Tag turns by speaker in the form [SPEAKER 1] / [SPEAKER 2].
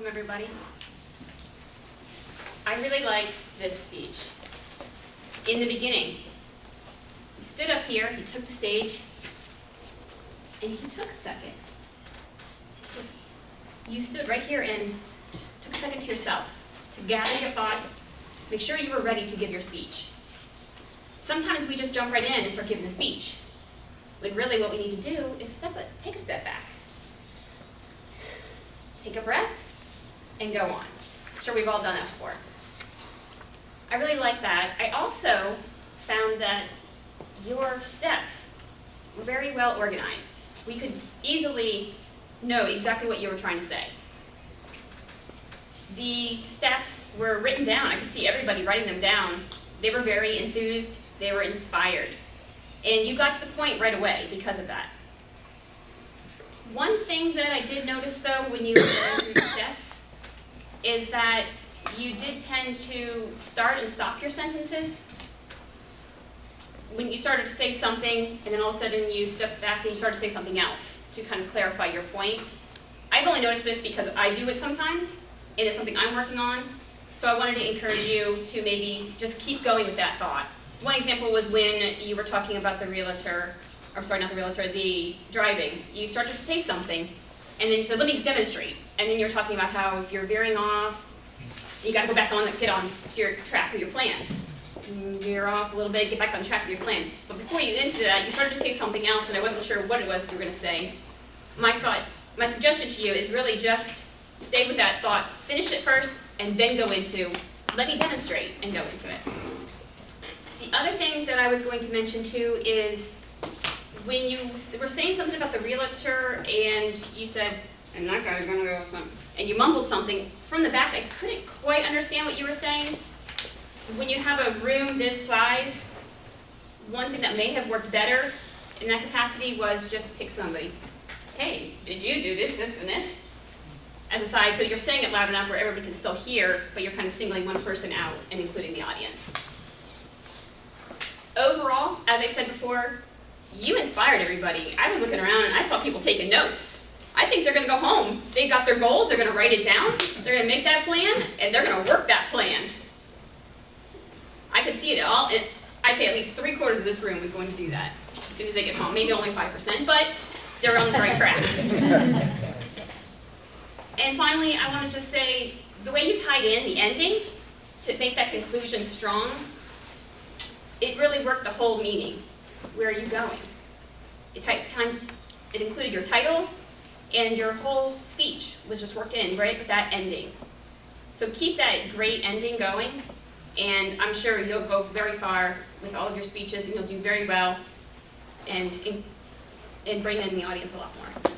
[SPEAKER 1] Welcome, everybody. I really liked this speech. In the beginning, he stood up here, he took the stage, and he took a second. You stood right here and just took a second to yourself, to gather your thoughts, make sure you were ready to give your speech. Sometimes we just jump right in and start giving a speech, when really what we need to do is take a step back. Take a breath, and go on. I'm sure we've all done that before. I really like that. I also found that your steps were very well organized. We could easily know exactly what you were trying to say. The steps were written down. I could see everybody writing them down. They were very enthused. They were inspired. And you got to the point right away because of that. One thing that I did notice, though, when you were going through the steps, is that you did tend to start and stop your sentences. When you started to say something, and then all of a sudden you stepped back and you started to say something else to kind of clarify your point. I've only noticed this because I do it sometimes, and it's something I'm working on, so I wanted to encourage you to maybe just keep going with that thought. One example was when you were talking about the driving. You started to say something, and then you said, let me demonstrate. And then you're talking about how if you're veering off, you got to go back on, get on to your track with your plan. Veer off a little bit, get back on track with your plan. But before you into that, you started to say something else, and I wasn't sure what it was you were going to say. My suggestion to you is really just stay with that thought, finish it first, and then go into, let me demonstrate, and go into it. The other thing that I was going to mention too is when you were saying something about the realtor and you said, and that guy's gonna go something, and you mumbled something, from the back I couldn't quite understand what you were saying. When you have a room this size, one thing that may have worked better in that capacity was just pick somebody. Hey, did you do this, this, and this? As a side, so you're saying it loud enough where everybody can still hear, but you're kind of singling one person out and including the audience. Overall, as I said before, you inspired everybody. I was looking around and I saw people taking notes. I think they're going to go home. They got their goals, they're going to write it down, they're going to make that plan, and they're going to work that plan. I could see it all. I'd say at least 3/4 of this room was going to do that as soon as they get home. Maybe only 5%, but they're on the right track. And finally, I want to just say, the way you tied in the ending to make that conclusion strong, it really worked the whole meaning. Where are you going? It included your title, and your whole speech was just worked in right with that ending. So keep that great ending going, and I'm sure you'll go very far with all of your speeches, and you'll do very well, and bring in the audience a lot more.